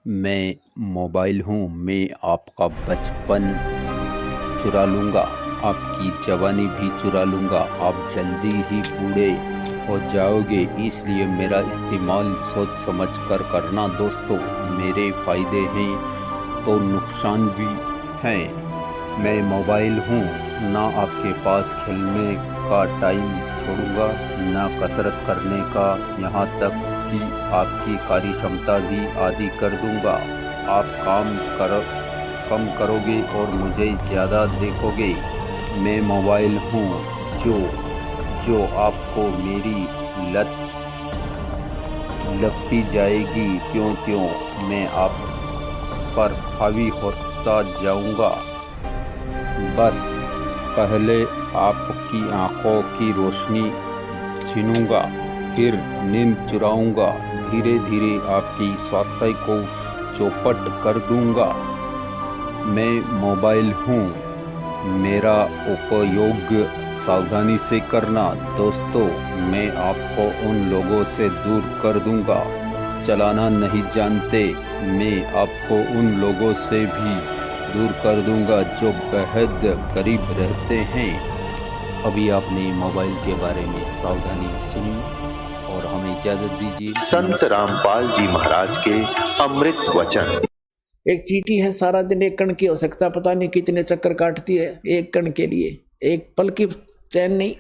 मैं मोबाइल हूँ, मैं आपका बचपन चुरा लूँगा, आपकी जवानी भी चुरा लूँगा, आप जल्दी ही बूढ़े हो जाओगे, इसलिए मेरा इस्तेमाल सोच समझ कर करना दोस्तों। मेरे फ़ायदे हैं तो नुकसान भी हैं। मैं मोबाइल हूँ, ना आपके पास खेलने का टाइम छोड़ूंगा, ना कसरत करने का, यहाँ तक कि आपकी कार्य क्षमता भी आधी कर दूंगा। आप कम करोगे और मुझे ज़्यादा देखोगे। मैं मोबाइल हूँ जो जो आपको मेरी लत लगती जाएगी, त्यों त्यों मैं आप पर हावी होता जाऊंगा। बस पहले आपकी आंखों की रोशनी छीनूंगा, फिर नींद चुराऊंगा, धीरे धीरे आपकी स्वास्थ्य को चौपट कर दूंगा। मैं मोबाइल हूँ, मेरा उपयोग सावधानी से करना दोस्तों। मैं आपको उन लोगों से दूर कर दूंगा चलाना नहीं जानते, मैं आपको उन लोगों से भी दूर कर दूंगा जो बेहद करीब रहते हैं। अभी आपने मोबाइल के बारे में सावधानी सुनी और हमें इजाज़त दीजिए। संत रामपाल जी महाराज के अमृत वचन। एक चींटी है, सारा दिन एक कण की हो सकता पता नहीं कितने चक्कर काटती है एक कण के लिए, एक पल की चैन नहीं।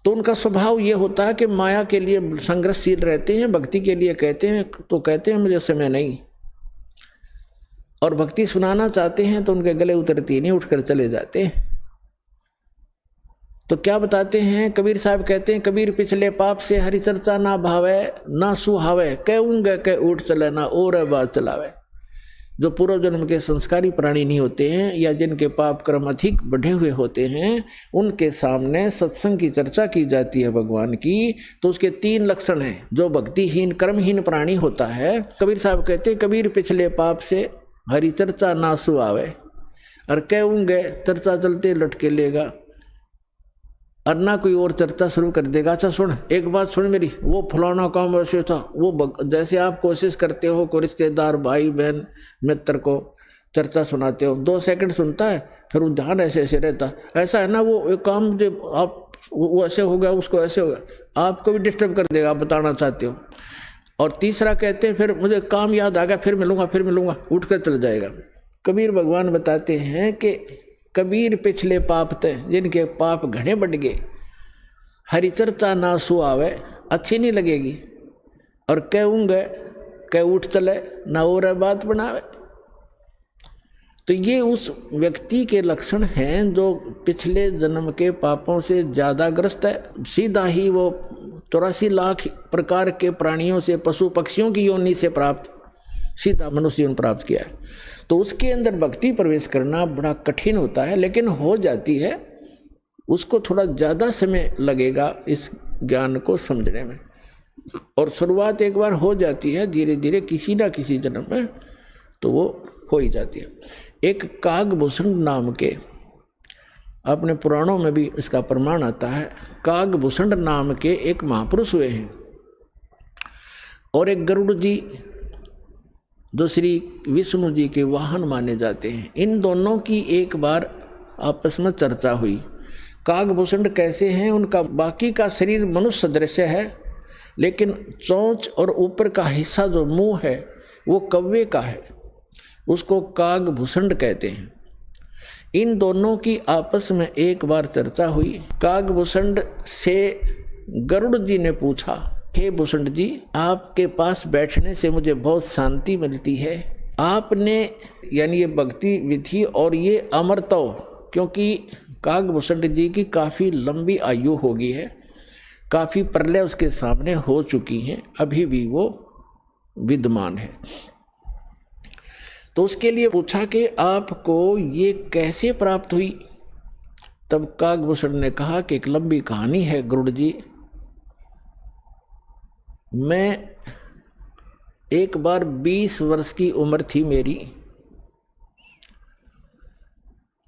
तो उनका स्वभाव ये होता है कि माया के लिए संघर्षशील रहते हैं, भक्ति के लिए कहते हैं तो कहते हैं मुझे समय नहीं, और भक्ति सुनाना चाहते हैं तो उनके गले उतरती नहीं, उठकर चले जाते हैं। तो क्या बताते हैं कबीर साहब, कहते हैं कबीर पिछले पाप से हरि चर्चा ना भावे ना सुहावे, कहूंगे कह उठ चले ना और बात चलावे। जो पूर्व जन्म के संस्कारी प्राणी नहीं होते हैं या जिनके पाप कर्म अधिक बढ़े हुए होते हैं, उनके सामने सत्संग की चर्चा की जाती है भगवान की, तो उसके 3 लक्षण हैं। जो भक्तिहीन कर्महीन प्राणी होता है, कबीर साहब कहते हैं कबीर पिछले पाप से हरि चर्चा ना सुहावे, और कहूंगे चर्चा चलते लटके लेगा, और ना कोई और चर्चा शुरू कर देगा। अच्छा सुन, एक बात सुन मेरी, वो फलाना काम वैसे था, वो जैसे आप कोशिश करते हो को रिश्तेदार भाई बहन मित्र को चर्चा सुनाते हो, 2 सेकंड सुनता है, फिर वो ध्यान ऐसे ऐसे रहता, ऐसा है ना वो एक काम जो आप वो ऐसे हो गया उसको ऐसे हो गया, आपको भी डिस्टर्ब कर देगा, आप बताना चाहते हो। और तीसरा कहते हैं फिर मुझे काम याद आ गया, फिर मिलूंगा, उठ कर चल जाएगा। कबीर भगवान बताते हैं कि कबीर पिछले पाप थे जिनके पाप घने बढ़ गए, हरि चर्चा ना सुहावे, अच्छी नहीं लगेगी, और कहूंगे कह उठ चले ना और बात बनावे। तो ये उस व्यक्ति के लक्षण हैं जो पिछले जन्म के पापों से ज्यादा ग्रस्त है। सीधा ही वो 84 लाख प्रकार के प्राणियों से, पशु पक्षियों की योनि से प्राप्त सीधा मनुष्य जीवन प्राप्त किया है। तो उसके अंदर भक्ति प्रवेश करना बड़ा कठिन होता है, लेकिन हो जाती है। उसको थोड़ा ज़्यादा समय लगेगा इस ज्ञान को समझने में, और शुरुआत एक बार हो जाती है, धीरे धीरे किसी ना किसी जन्म में तो वो हो ही जाती है। एक कागभूषण नाम के, अपने पुराणों में भी इसका प्रमाण आता है, कागभूषण नाम के एक महापुरुष हुए हैं, और एक गरुड़ जी जो श्री विष्णु जी के वाहन माने जाते हैं। इन दोनों की एक बार आपस में चर्चा हुई। कागभूषण कैसे हैं, उनका बाकी का शरीर मनुष्य सदृश है, लेकिन चोंच और ऊपर का हिस्सा जो मुंह है वो कौवे का है, उसको कागभूषण कहते हैं। इन दोनों की आपस में एक बार चर्चा हुई। कागभूषण से गरुड़ जी ने पूछा, हे भूषण जी, आपके पास बैठने से मुझे बहुत शांति मिलती है। आपने यानी ये भक्ति विधि और ये अमरत्व, क्योंकि कागभूषण जी की काफ़ी लंबी आयु हो गई है, काफ़ी प्रलय उसके सामने हो चुकी हैं, अभी भी वो विद्यमान है। तो उसके लिए पूछा कि आपको ये कैसे प्राप्त हुई। तब कागभूषण ने कहा कि एक लंबी कहानी है गुरुड़ जी। मैं एक बार 20 वर्ष की उम्र थी मेरी,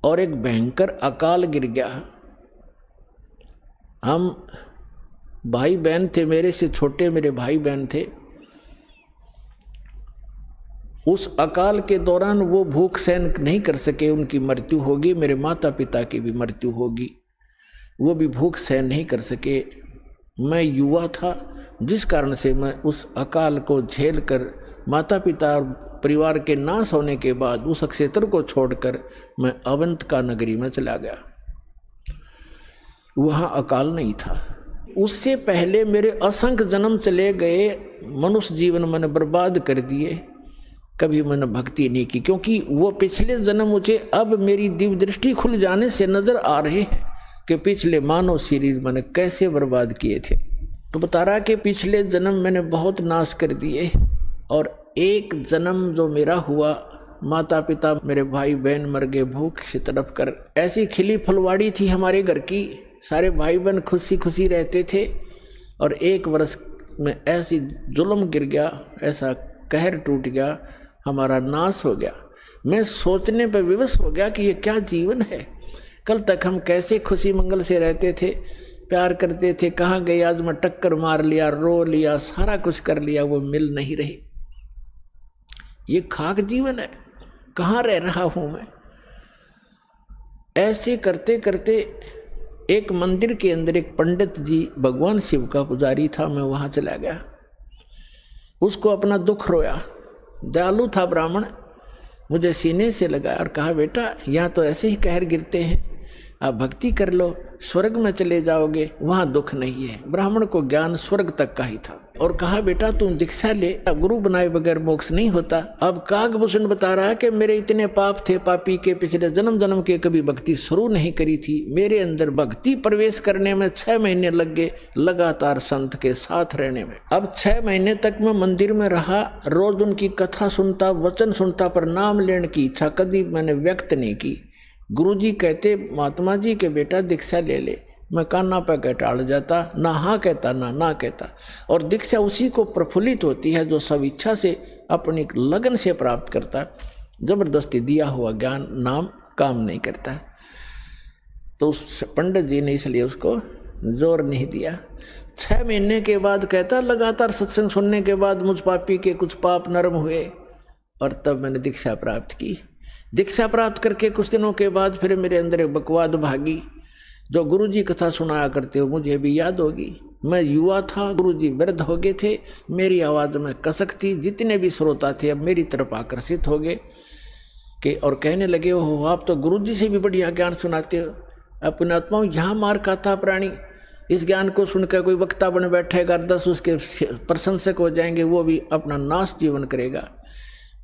और एक भयंकर अकाल गिर गया। हम भाई बहन थे, मेरे से छोटे मेरे भाई बहन थे, उस अकाल के दौरान वो भूख सहन नहीं कर सके, उनकी मृत्यु होगी। मेरे माता पिता की भी मृत्यु होगी, वो भी भूख सहन नहीं कर सके। मैं युवा था, जिस कारण से मैं उस अकाल को झेल कर माता पिता और परिवार के नाश होने के बाद उस क्षेत्र को छोड़कर मैं अवंतिका नगरी में चला गया। वहाँ अकाल नहीं था। उससे पहले मेरे असंख्य जन्म चले गए, मनुष्य जीवन मैंने बर्बाद कर दिए, कभी मैंने भक्ति नहीं की, क्योंकि वो पिछले जन्म मुझे अब मेरी दिव्य दृष्टि खुल जाने से नजर आ रहे हैं कि पिछले मानव शरीर मैंने कैसे बर्बाद किए थे। तो बता रहा कि पिछले जन्म मैंने बहुत नाश कर दिए, और एक जन्म जो मेरा हुआ, माता पिता मेरे भाई बहन मर गए भूख से तड़प कर। ऐसी खिली फुलवाड़ी थी हमारे घर की, सारे भाई बहन खुशी खुशी रहते थे, और एक वर्ष में ऐसी जुल्म गिर गया, ऐसा कहर टूट गया, हमारा नाश हो गया। मैं सोचने पर विवश हो गया कि ये क्या जीवन है। कल तक हम कैसे खुशी मंगल से रहते थे, प्यार करते थे, कहाँ गए आज मैं टक्कर मार लिया, रो लिया, सारा कुछ कर लिया, वो मिल नहीं रही। ये खाक जीवन है, कहाँ रह रहा हूं मैं। ऐसे करते करते एक मंदिर के अंदर एक पंडित जी भगवान शिव का पुजारी था, मैं वहां चला गया, उसको अपना दुख रोया। दयालु था ब्राह्मण, मुझे सीने से लगाया और कहा, बेटा यहाँ तो ऐसे ही कहर गिरते हैं, आप भक्ति कर लो, स्वर्ग में चले जाओगे, वहाँ दुख नहीं है। ब्राह्मण को ज्ञान स्वर्ग तक का ही था, और कहा, बेटा तुम दीक्षा ले, गुरु बनाए बगैर मोक्ष नहीं होता। अब कागभूषण बता रहा है कि मेरे इतने पाप थे, पापी के पिछले जन्म जन्म के कभी भक्ति शुरू नहीं करी थी। मेरे अंदर भक्ति प्रवेश करने में 6 महीने लग गए, लगातार संत के साथ रहने में। अब 6 महीने तक मैं मंदिर में रहा, रोज उनकी कथा सुनता, वचन सुनता, पर नाम लेने की इच्छा कभी मैंने व्यक्त नहीं की। गुरुजी कहते, महात्मा जी के बेटा दीक्षा ले ले, मैं कान्ना पे कह टाल जाता, ना हाँ कहता ना कहता। और दीक्षा उसी को प्रफुल्लित होती है जो सब इच्छा से अपनी लगन से प्राप्त करता है। जबरदस्ती दिया हुआ ज्ञान नाम काम नहीं करता। तो उस पंडित जी ने इसलिए उसको जोर नहीं दिया। 6 महीने के बाद कहता, लगातार सत्संग सुनने के बाद मुझ पापी के कुछ पाप नरम हुए, और तब मैंने दीक्षा प्राप्त की। दीक्षा प्राप्त करके कुछ दिनों के बाद फिर मेरे अंदर एक बकवाद भागी, जो गुरुजी कथा सुनाया करते हो मुझे भी याद होगी। मैं युवा था, गुरुजी वृद्ध हो गए थे, मेरी आवाज़ में कसक थी, जितने भी श्रोता थे अब मेरी तरफ आकर्षित हो गए कि और कहने लगे, हो आप तो गुरुजी से भी बढ़िया ज्ञान सुनाते हो। अपने आत्माओं यहाँ मार खाता प्राणी, इस ज्ञान को सुनकर कोई वक्ता बन बैठेगा, 10 उसके प्रशंसक हो जाएंगे, वो भी अपना नाश जीवन करेगा।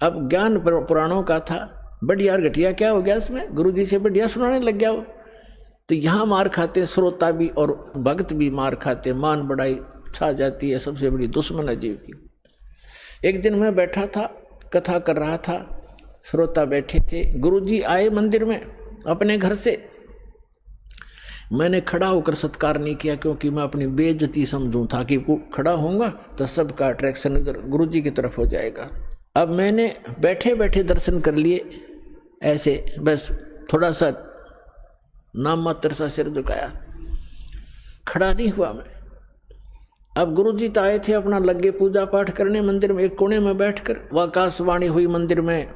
अब ज्ञान पुराणों का था, बढ़िया घटिया क्या हो गया उसमें, गुरुजी से बढ़िया सुनाने लग गया वो। तो यहाँ मार खाते श्रोता भी और भक्त भी मार खाते, मान बढ़ाई छा जाती है, सबसे बड़ी दुश्मन है जीव की। एक दिन मैं बैठा था, कथा कर रहा था, श्रोता बैठे थे, गुरुजी आए मंदिर में अपने घर से। मैंने खड़ा होकर सत्कार नहीं किया, क्योंकि मैं अपनी बेइज्जती समझूं था कि खड़ा होऊंगा तो सबका अट्रैक्शन इधर गुरुजी की तरफ हो जाएगा। अब मैंने बैठे बैठे दर्शन कर लिए, ऐसे बस थोड़ा सा नाम मात्र सा सिर झुकाया, खड़ा नहीं हुआ मैं। अब गुरुजी तो आए थे अपना लगे पूजा पाठ करने मंदिर में, एक कोने में बैठकर आकाशवाणी हुई मंदिर में,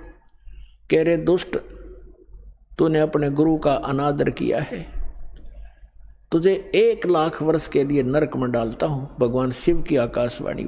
कह रहे, दुष्ट तूने अपने गुरु का अनादर किया है, तुझे 1 लाख वर्ष के लिए नरक में डालता हूं। भगवान शिव की आकाशवाणी।